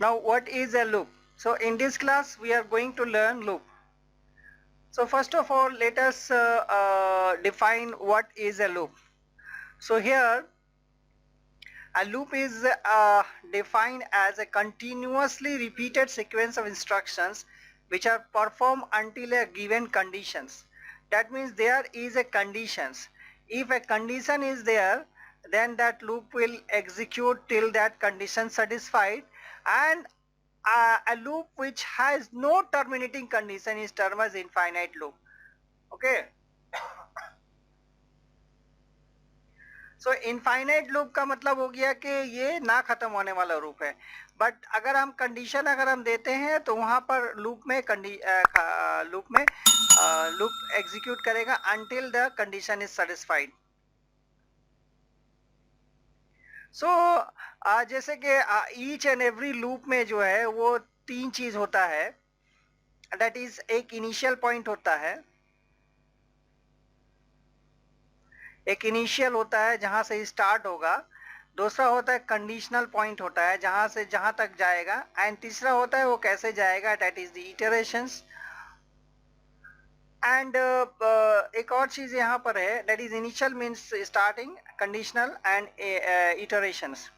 Now what is a loop? So in this class we are going to learn loop. So first of all, let us define what is a loop. So here a loop is defined as a continuously repeated sequence of instructions which are performed until a given conditions. That means there is a conditions. If a condition is there, then that loop will execute till that condition satisfied, and a loop which has no terminating condition is termed as infinite loop. Okay. So infinite loop का मतलब हो गया कि ये ना खत्म होने वाला लूप है, बट अगर हम कंडीशन अगर हम देते हैं तो वहां पर लूप में लूप एग्जीक्यूट करेगा until the condition is satisfied. So जैसे कि ईच एंड एवरी लूप में जो है वो तीन चीज होता है. दैट इज एक इनिशियल पॉइंट होता है, एक इनिशियल होता है जहां से स्टार्ट होगा, दूसरा होता है कंडीशनल पॉइंट होता है जहां से जहां तक जाएगा, एंड तीसरा होता है वो कैसे जाएगा, that is the iterations. And एक और चीज यहाँ पर है, that is initial means starting, conditional and iterations.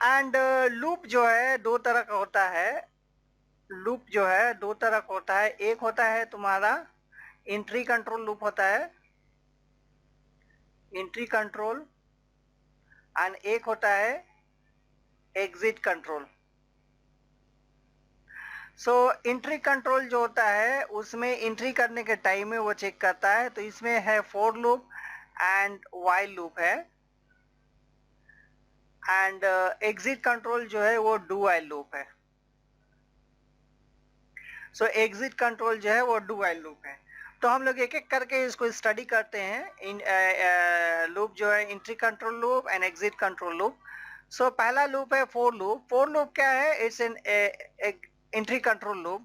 And loop जो है दो तरह का होता है. लूप जो है दो तरह का होता है. एक होता है तुम्हारा एंट्री कंट्रोल लूप होता है, एंट्री कंट्रोल, एंड एक होता है exit control. So entry control जो होता है उसमें एंट्री करने के टाइम में वो चेक करता है, तो इसमें है for loop and while loop है. एंड एग्जिट कंट्रोल जो है वो डू व्हाइल लूप है. सो एग्जिट कंट्रोल जो है वो डू व्हाइल लूप है. तो हम लोग एक एक करके इसको स्टडी करते हैं. लूप जो है entry control loop and exit control loop. So पहला लूप है फॉर लूप. फॉर लूप क्या है? It's an entry control loop.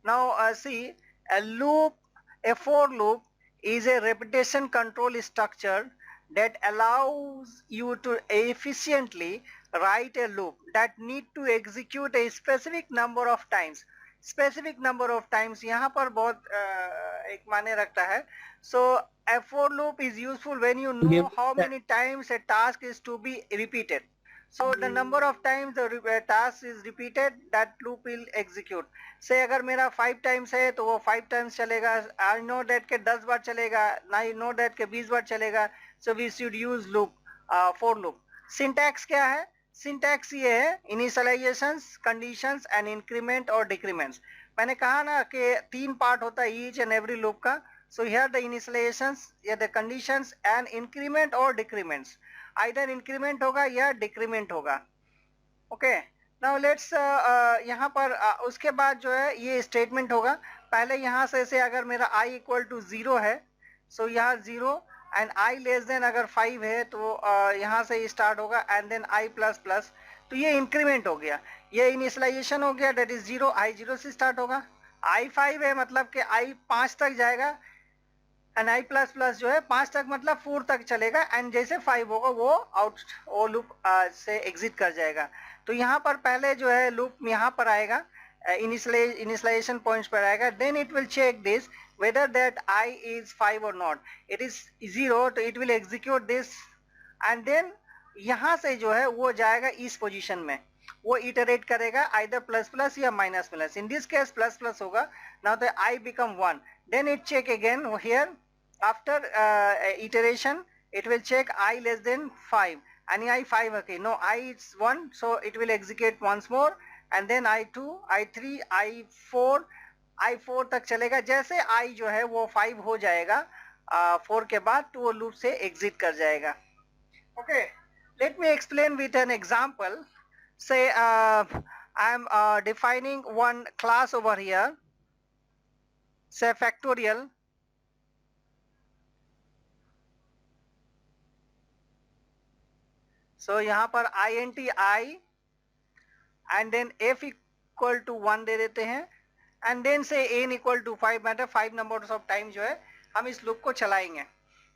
Now see, a for loop is a repetition control structure that allows you to efficiently write a loop that need to execute a specific number of times. Specific number of times यहाँ पर बहुत एक माने रखता है. So a for loop is useful when you know how many times a task is to be repeated. So the number of times the task is repeated, that loop will execute. Say अगर मेरा 5 times है तो वो 5 times चलेगा. I know that के 10 बार चलेगा, I know that के 20 बार चलेगा. So we should use loop, for loop. Syntax क्या है? Syntax ये है initializations, conditions and increment or decrements. मैंने कहा ना कि तीन पार्ट होता है each and every loop का. So here the initializations, here the conditions and increment or decrements. Either increment होगा या decrement होगा. ओके. नाउ लेट्स यहाँ पर उसके बाद जो है ये स्टेटमेंट होगा. पहले यहाँ से अगर मेरा i इक्वल टू 0 है, सो यहाँ 0, एंड i लेस देन अगर 5 है तो यहाँ से स्टार्ट होगा, and then i plus plus. तो ये इंक्रीमेंट हो गया, ये इनिशियलाइजेशन हो गया, दैट इज 0. i 0 से स्टार्ट होगा. i 5 है मतलब कि i 5 तक जाएगा, एंड i प्लस प्लस जो है 5 तक मतलब 4 तक चलेगा, एंड जैसे 5 होगा वो लूप से एग्जिट कर जाएगा. तो यहाँ पर पहले जो है लूप यहाँ पर आएगा, इनिशियलाइजेशन पॉइंट्स पर आएगा. Then it will check this whether that i is 5 or not. It is 0, तो it will execute this, and then यहाँ से जो है वो जाएगा इस पोजीशन में, वो इटरेट करेगा आइदर प्लस प्लस या minus plus. In this case plus plus होगा. Now the i become 1. Then it check again here. After iteration, it will check i less than 5. And i 5, okay, no, i is 1, so it will execute once more, and then i2, i3, i4, i4 तक चलेगा. जैसे i जो है वो 5 हो जाएगा 4 के बाद, तो वो लूप से एग्जिट कर जाएगा. Okay, let me explain with an example. Say I am defining one class over here, say factorial. So यहाँ पर int I and then f equal to 1 दे देते हैं, and then say n equal to 5, मतलब 5 numbers of time जो है हम इस loop को चलाएंगे.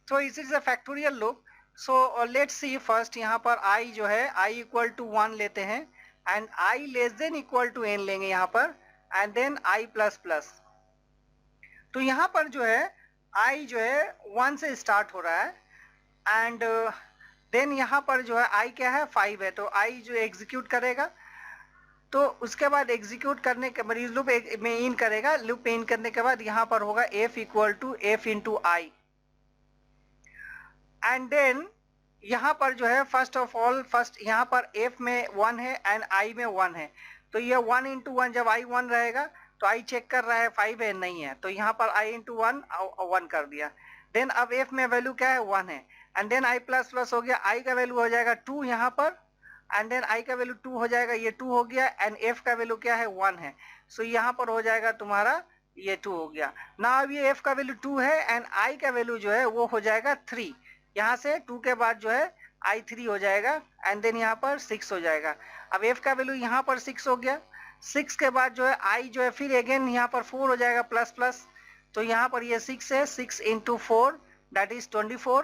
So this is a factorial loop. So let's see first यहाँ पर i जो है i इक्वल टू 1 लेते हैं and i less than equal to n लेंगे यहाँ पर and then i plus plus. तो यहाँ पर जो है i जो है 1 से स्टार्ट हो रहा है एंड देन यहाँ पर जो है i क्या है 5 है, तो i जो एग्जीक्यूट करेगा तो उसके बाद एग्जीक्यूट करने के बाद लूप में इन करेगा, लूप में इन करने के बाद यहाँ पर होगा f equal to f into i and then यहाँ पर जो है फर्स्ट ऑफ ऑल फर्स्ट यहाँ पर f में 1 है एंड i में 1 है, तो ये 1 इंटू 1 जब i 1 रहेगा तो i चेक कर रहा है 5 है नहीं है, तो यहाँ पर i इंटू 1 कर दिया। देन अब f में वैल्यू क्या है 1 है and then i plus plus हो गया, i का वैल्यू हो जाएगा 2 यहाँ पर एंड देन i का वैल्यू 2 हो जाएगा, ये 2 हो गया एंड f का वैल्यू क्या है 1 है, सो यहाँ पर हो जाएगा तुम्हारा ये 2 हो गया ना। अब ये f का वैल्यू 2 है एंड i का वैल्यू जो है वो हो जाएगा 3, यहाँ से 2 के बाद जो है i 3 हो जाएगा एंड देन यहाँ पर 6 हो जाएगा। अब f का वैल्यू यहाँ पर 6 हो गया, 6 के बाद जो है i जो है फिर अगेन यहाँ पर 4 हो जाएगा प्लस प्लस, तो यहाँ पर ये 6 है, 6 into 4 that is 24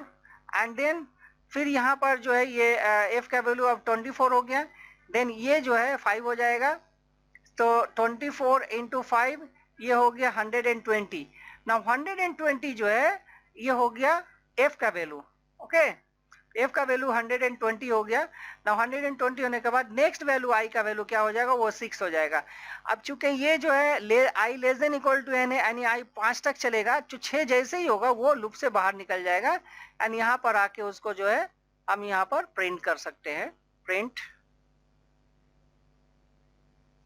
and then फिर यहाँ पर जो है ये f का वैल्यू अब 24 हो गया, देन ये जो है 5 हो जाएगा, तो 24 इंटू 5 ये हो गया 120। ना 120 जो है ये हो गया f का वैल्यू, ओके f का वैल्यू 120 हो गया ना। 120 होने के बाद नेक्स्ट वैल्यू i का वैल्यू क्या हो जाएगा वो 6 हो जाएगा। अब चूंकि ये जो है i less than equal to n है यानी i 5 तक चलेगा, जो 6 जैसे ही होगा वो लूप से बाहर निकल जाएगा एंड यहाँ पर आके उसको जो है हम यहाँ पर प्रिंट कर सकते हैं, प्रिंट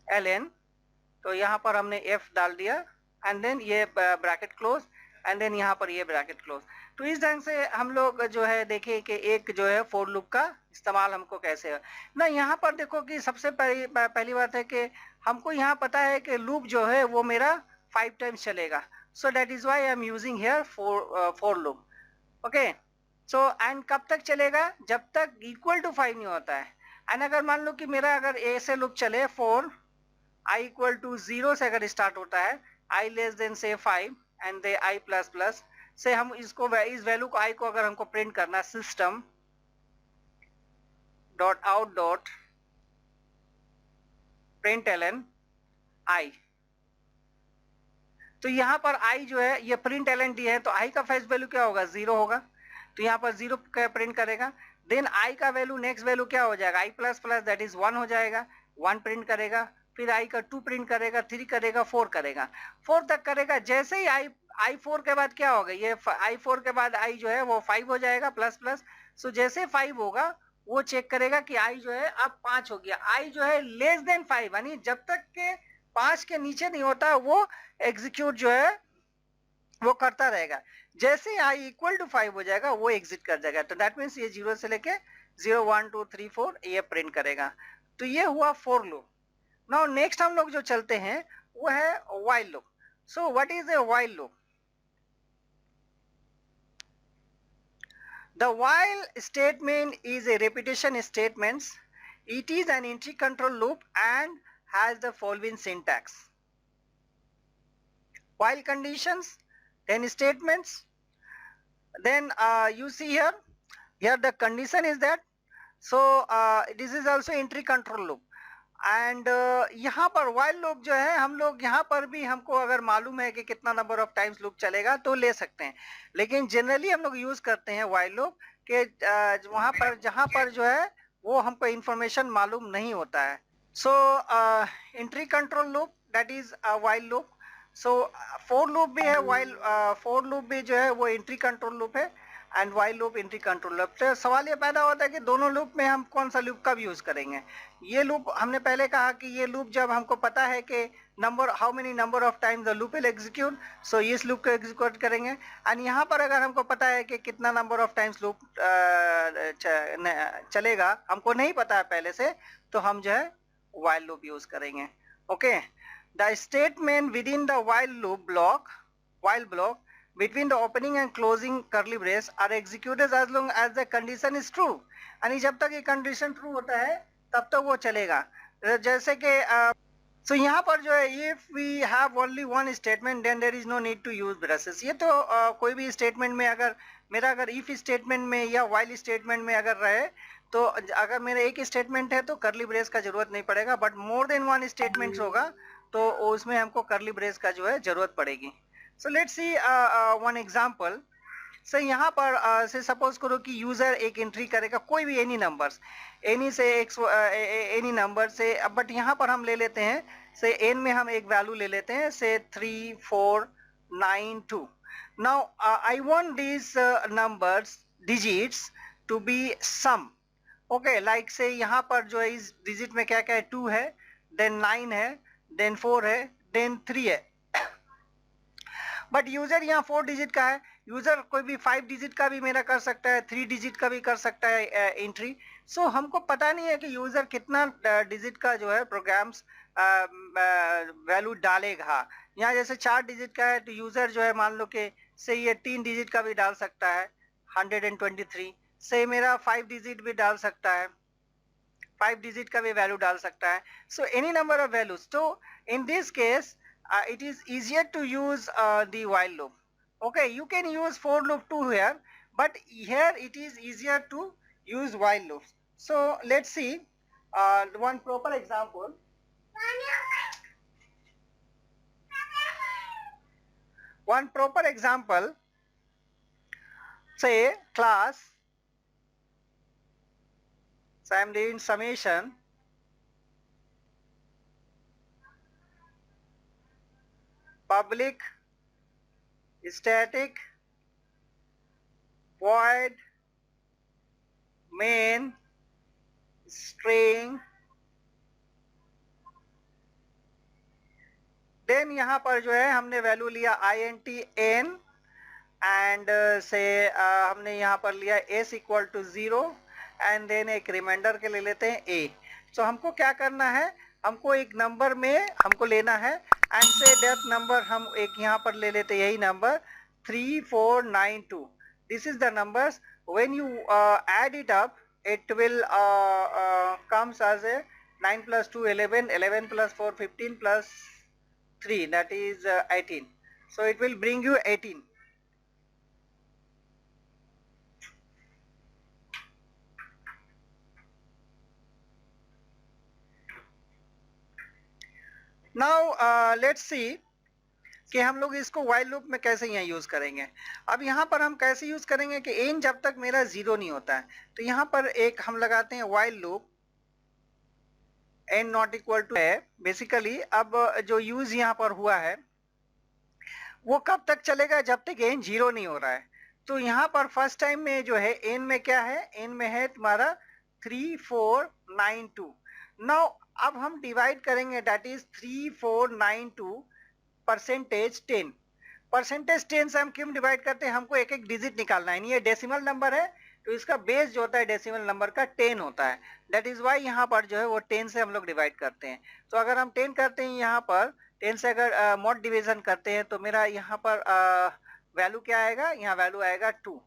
ln, तो यहाँ पर हमने f डाल दिया एंड देन ये ब्रैकेट क्लोज एंड देन यहाँ पर ये ब्रैकेट क्लोज। तो इस ढंग से हम लोग जो है देखें कि एक जो है फॉर लूप का इस्तेमाल हमको कैसे है ना। यहाँ पर देखो कि सबसे पहली बात है कि हमको यहाँ पता है कि लूप जो है वो मेरा 5 टाइम्स चलेगा, so that is why I am using here for loop, okay. So and कब तक चलेगा, जब तक इक्वल टू 5 नहीं होता है। एंड अगर मान लो कि मेरा अगर ऐसे लूप चले फॉर i इक्वल टू 0 से अगर स्टार्ट होता है, i लेस देन से 5 and they i plus plus से हम इसको इस वैल्यू को i को अगर हमको प्रिंट करना system dot out dot print ln i, तो यहाँ पर i जो है ये प्रिंट ln डी है तो i का फर्स्ट वैल्यू क्या होगा 0 होगा, तो यहाँ पर 0 का प्रिंट करेगा। देन i का वैल्यू नेक्स्ट वैल्यू क्या हो जाएगा i plus plus that is 1 हो जाएगा, 1 प्रिंट करेगा, फिर i का 2 प्रिंट करेगा, 3 करेगा, 4 करेगा, 4 तक करेगा। जैसे ही i 4 के बाद क्या होगा, ये i 4 के बाद i जो है वो 5 हो जाएगा प्लस प्लस, सो जैसे 5 होगा वो चेक करेगा कि i जो है अब 5 हो गया, i जो है लेस देन 5 यानी जब तक के 5 के नीचे नहीं होता वो एग्जीक्यूट जो है वो करता रहेगा। जैसे i इक्वल टू 5 हो जाएगा वो एग्जिट कर जाएगा, तो दैट मीन्स ये 0 से लेके 0 1 2 3 4 ये प्रिंट करेगा। तो ये हुआ फॉर लूप। नाउ नेक्स्ट हम लोग जो चलते हैं वो है while loop. So what is a while loop? The while statement is a repetition statement. It is an entry control loop and has the following syntax: while conditions, then statements, then you see here the condition is that, so this is also entry control loop and यहाँ पर while loop जो है हम लोग यहाँ पर भी हमको अगर मालूम है कि कितना नंबर ऑफ टाइम्स लूप चलेगा तो ले सकते हैं, लेकिन जनरली हम लोग यूज करते हैं while लूप के वहाँ पर जहाँ पर जो है वो हमको इंफॉर्मेशन मालूम नहीं होता है। So entry control loop that is while loop. So for loop भी है, while फॉर लूप भी जो है वो एंट्री कंट्रोल लूप है and while loop entry control loop. तो सवाल ये पैदा होता है कि दोनों लूप में हम कौन सा लूप कब यूज करेंगे। ये लूप हमने पहले कहा कि ये लूप जब हमको पता है कि how many number of times the loop will execute, so इस लूप को एग्जीक्यूट करेंगे। एंड यहाँ पर अगर हमको पता है कि कितना नंबर ऑफ टाइम्स लूप चलेगा हमको नहीं पता है पहले से, तो हम जो है while लूप यूज करेंगे, okay. The statement with in the while block between the opening and closing curly brace are executed as long as the condition is true, यानी जब तक ये कंडीशन ट्रू होता है तब तक वो चलेगा। जैसे कि सो यहाँ पर जो है if we have only one statement then there is no need to use braces. ये तो कोई भी स्टेटमेंट में अगर इफ स्टेटमेंट में या व्हाइल स्टेटमेंट में अगर रहे तो अगर मेरा एक स्टेटमेंट है तो करली ब्रेस का जरूरत नहीं पड़ेगा, but more than one statement होगा तो उसमें हमको करली ब्रेस का जो है जरूरत पड़ेगी। So let's see one example. Sir यहाँ पर से सपोज करो कि यूजर एक एंट्री करेगा कोई भी एनी नंबर्स, एनी से एनी नंबर से, बट यहाँ पर हम ले लेते हैं से एन में हम एक वैल्यू ले लेते हैं say 3492। Now I want this numbers digits to be sum. Okay, like say यहाँ पर जो है इस डिजिट में क्या क्या है, 2 है, देन 9 है, देन 4 है, देन 3 है। बट यूजर यहाँ 4 डिजिट का है, यूजर कोई भी 5 डिजिट का भी मेरा कर सकता है, 3 डिजिट का भी कर सकता है एंट्री। सो हमको पता नहीं है कि यूजर कितना डिजिट का जो है प्रोग्राम्स वैल्यू डालेगा। यहाँ जैसे 4 डिजिट का है तो यूजर जो है मान लो कि से ये 3 डिजिट का भी डाल सकता है 123 से, मेरा 5 डिजिट भी डाल सकता है, 5 डिजिट का भी वैल्यू डाल सकता है। So any number of values. तो in this case it is easier to use the while loop. Okay, you can use for loop too here, but here it is easier to use while loops. So let's see one proper example. One proper example, say class, so I am doing summation public static void main string, then यहाँ पर जो है हमने value लिया int n and से हमने यहाँ पर लिया s equal to 0 and then एक रिमाइंडर के ले लेते हैं a। सो हमको क्या करना है, हमको एक नंबर में हमको लेना है एंड से डेथ नंबर हम एक यहाँ पर ले लेते हैं, यही number 3492। This is the numbers, when you add it up it will comes as a 9 plus 2 11, 11 plus 4 15 plus 3 that is 18. So it will bring you 18. Now let's see कि हम लोग इसको while loop में कैसे यहाँ यूज करेंगे। अब यहाँ पर हम कैसे यूज करेंगे कि n जब तक मेरा 0 नहीं होता है तो यहाँ पर एक हम लगाते हैं while loop n not equal to है बेसिकली। अब जो यूज यहाँ पर हुआ है वो कब तक चलेगा, जब तक n 0 नहीं हो रहा है। तो यहाँ पर फर्स्ट टाइम में जो है n में क्या है, n में है तुम्हारा 3492। नाउ अब हम डिवाइड करेंगे, दैट इज 3492 परसेंटेज 10। परसेंटेज 10 से हम क्यों डिवाइड करते हैं, हमको एक एक डिजिट निकालना है। ये डेसिमल नंबर है तो इसका बेस जो होता है डेसिमल नंबर का 10 होता है, दैट इज वाई यहाँ पर जो है वो 10 से हम लोग डिवाइड करते हैं। तो अगर हम 10 करते हैं यहाँ पर 10 से अगर मॉड डिवीजन करते हैं तो मेरा यहाँ पर वैल्यू क्या आएगा, यहाँ वैल्यू आएगा 2।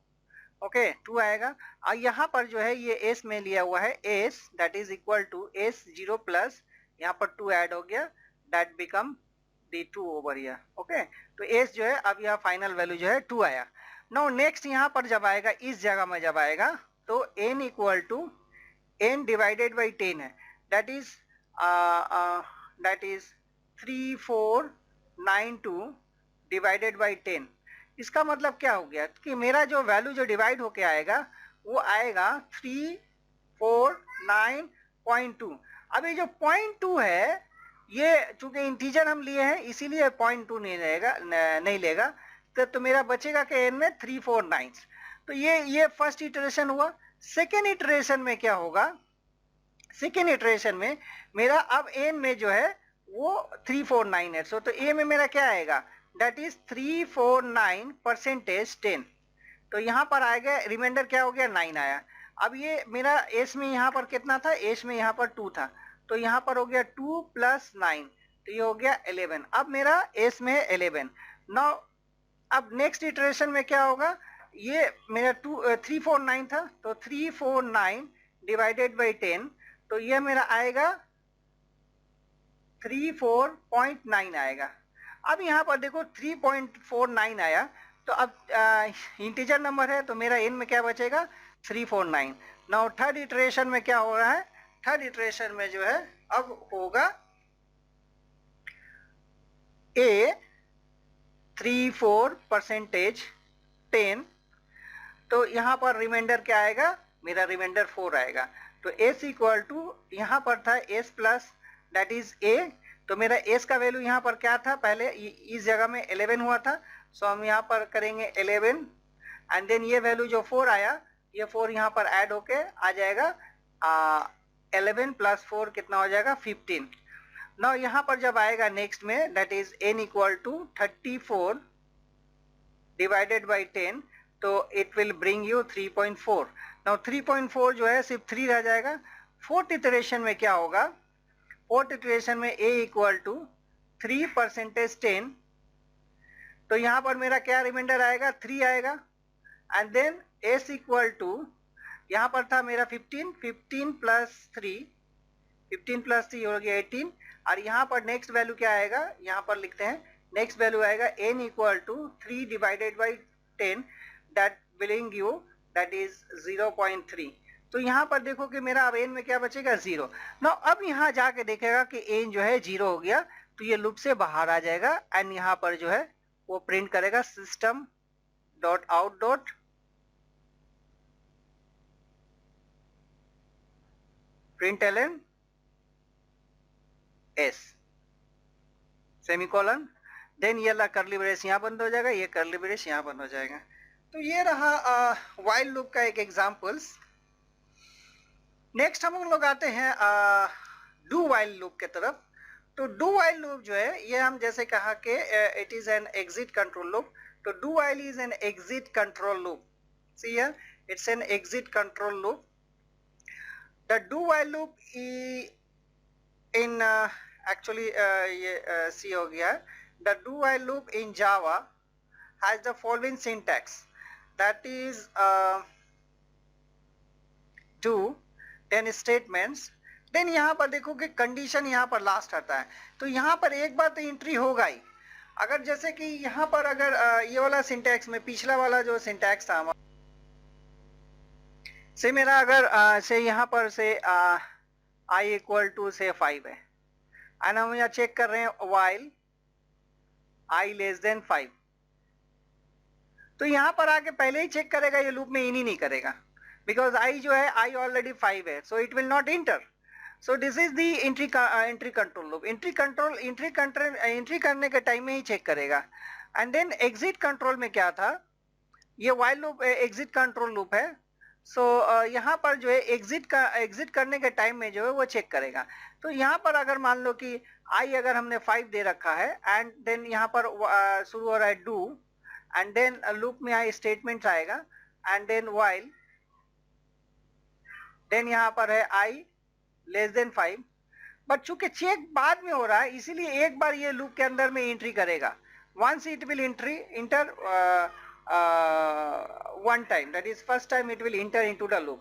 ओके 2 आएगा। और यहाँ पर जो है ये एस में लिया हुआ है s, that is equal to s 0 plus यहाँ पर 2 ऐड हो गया, that become d2 over here. Okay, तो एस जो है अब यह फाइनल वैल्यू जो है 2 आया। नाउ नेक्स्ट यहाँ पर जब आएगा इस जगह में जब आएगा तो n equal to n divided by 10 है, दैट इज 3492 डिवाइडेड बाई 10। इसका मतलब क्या हो गया कि मेरा जो वैल्यू जो डिवाइड होके आएगा वो आएगा 349.2। अब ये जो 0.2 है ये चूंकि इंटीजर हम लिए हैं इसीलिए 0.2 नहीं लेगा तो मेरा बचेगा कि n में 349। तो ये फर्स्ट इटरेशन हुआ। सेकेंड इटरेशन में क्या होगा, सेकेंड इटरेशन में मेरा अब n में जो है वो 349 है। सो तो a में मेरा क्या आएगा, दैट इज 349 परसेंटेज 10। तो यहाँ पर आएगा रिमाइंडर क्या हो गया 9 आया। अब ये मेरा s में यहाँ पर कितना था, s में यहाँ पर 2 था तो यहाँ पर हो गया 2 प्लस 9 तो ये हो गया 11। अब मेरा s में है 11। नाउ अब नेक्स्ट इटरेशन में क्या होगा, ये मेरा 349 था तो 349 डिवाइडेड बाई 10 तो ये मेरा आएगा 34.9 आएगा। अब यहाँ पर देखो 3.49 आया, तो अब इंटीजर नंबर है तो मेरा n में क्या बचेगा 349। नाउ थर्ड इटरेशन में क्या हो रहा है, थर्ड इटरेशन में जो है अब होगा a 34% 10, तो यहाँ पर रिमाइंडर क्या आएगा, मेरा रिमाइंडर 4 आएगा। तो s इक्वल टू यहाँ पर था s plus that is a, तो मेरा s का वैल्यू यहाँ पर क्या था, पहले इस जगह में 11 हुआ था, सो हम यहाँ पर करेंगे 11 एंड देन ये वैल्यू जो 4 आया, ये 4 यहाँ पर ऐड होके आ जाएगा 11 प्लस 4 कितना हो जाएगा 15। नाउ यहाँ पर जब आएगा नेक्स्ट में that is n equal to 34 divided by 10, तो it will bring you 3.4। Now 3.4 जो है सिर्फ 3 रह जाएगा। फोर्थ इटरेशन में क्या होगा, फोर्थ इटरेशन में a इक्वल टू 3% 10, तो यहाँ पर मेरा क्या रिमाइंडर आएगा 3 आएगा and then s equal to यहाँ पर था मेरा 15 प्लस 3 हो गया 18, और यहाँ पर नेक्स्ट वैल्यू क्या आएगा, यहाँ पर लिखते हैं नेक्स्ट वैल्यू आएगा n equal to 3 divided by 10 that willing you that is 0.3। तो यहाँ पर देखो कि मेरा अब n में क्या बचेगा 0। ना अब यहाँ जाके देखेगा कि n जो है 0 हो गया, तो ये लूप से बाहर आ जाएगा एंड यहाँ पर जो है वो प्रिंट करेगा system dot out dot println s semicolon, then ये ला करली ब्रेस यहाँ बंद हो जाएगा, ये करली ब्रेस यहाँ बंद हो जाएगा। तो ये रहा व्हाइल लूप का एक एग्जांपल्स। नेक्स्ट हम लोग आते हैं डू व्हाइल लूप के तरफ। तो डू व्हाइल लूप जो है ये हम जैसे कहा कि it is an exit control loop, तो do while is an exit control loop. See here it's an exit control loop. The do while loop in actually ये सी हो गया। The do while loop in Java has the following syntax, that is do then statements, then यहाँ पर देखो कि condition यहाँ पर last आता है, तो यहाँ पर एक बार तो एंट्री होगा ही। अगर जैसे कि यहाँ पर अगर ये वाला सिंटैक्स में पिछला वाला जो सिंटैक्स था से मेरा अगर से यहाँ पर से i इक्वल टू से 5 है एंड हम यहाँ चेक कर रहे हैं while i लेस देन 5, तो यहाँ पर आके पहले ही चेक करेगा, ये लूप में इन ही नहीं करेगा बिकॉज i जो है i ऑलरेडी 5 है, so it will not inter. So this is the entry control loop. Entry करने के टाइम में ही चेक करेगा। एंड देन एग्जिट कंट्रोल में क्या था, ये while loop exit control loop है। सो यहाँ पर जो है एग्जिट करने के टाइम में जो है वो चेक करेगा। तो यहाँ पर अगर मान लो कि i अगर हमने 5 दे रखा है एंड देन यहाँ पर शुरू हो रहा है डू एंड देन लूप में आई स्टेटमेंट आएगा एंड देन while, देन यहाँ पर है i लेस देन 5, बट चूंकि चेक बाद में हो रहा है इसीलिए एक बार ये लूप के अंदर में एंट्री करेगा। Once it will enter one time, that is first time it will enter into the loop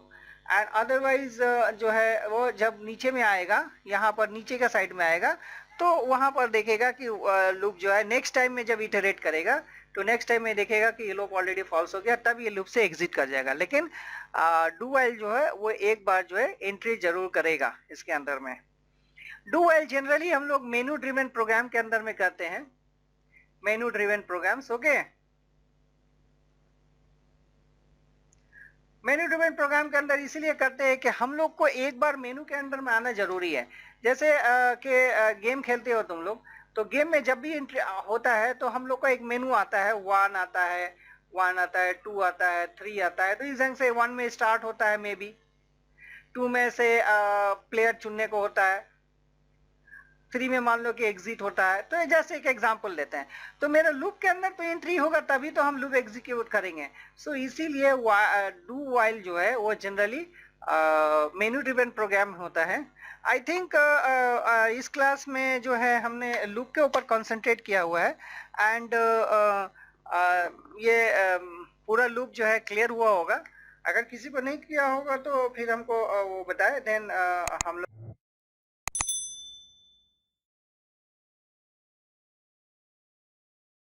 and otherwise जो है वो जब नीचे में आएगा, यहाँ पर नीचे का साइड में आएगा, तो वहाँ पर देखेगा कि लूप जो है नेक्स्ट टाइम में जब इटरेट करेगा तो नेक्स्ट टाइम में देखेगा कि ये लूप ऑलरेडी फॉल्स हो गया, तब ये लूप से एग्जिट कर जाएगा। लेकिन डू व्हाइल जो है वो एक बार जो है एंट्री जरूर करेगा इसके अंदर में। डू व्हाइल जनरली हम लोग मेनू ड्रिवन प्रोग्राम के अंदर में करते हैं, menu driven programs. Okay, menu driven program के अंदर इसीलिए करते हैं कि हम लोग को एक बार मेनू के अंदर में आना जरूरी है। जैसे कि गेम खेलते हो तुम लोग, तो गेम में जब भी एंट्री होता है तो हम लोग का एक मेनू आता है, 1 आता है, 2 आता है, 3 आता है। तो इस ढंग से 1 में स्टार्ट होता है, मे बी 2 में से प्लेयर चुनने को होता है, 3 में मान लो कि एग्जिट होता है। तो जैसे एक एग्जांपल लेते हैं, तो मेरे लूप के अंदर तो एंट्री होगा तभी तो हम लूप एग्जीक्यूट करेंगे। सो इसीलिए डू व्हाइल जो है वो जनरली मेनू ड्रिवन प्रोग्राम होता है। आई थिंक इस क्लास में जो है हमने लूप के ऊपर कंसंट्रेट किया हुआ है एंड ये पूरा लूप जो है क्लियर हुआ होगा। अगर किसी को नहीं किया होगा तो फिर हमको वो बताए, देन हम लोग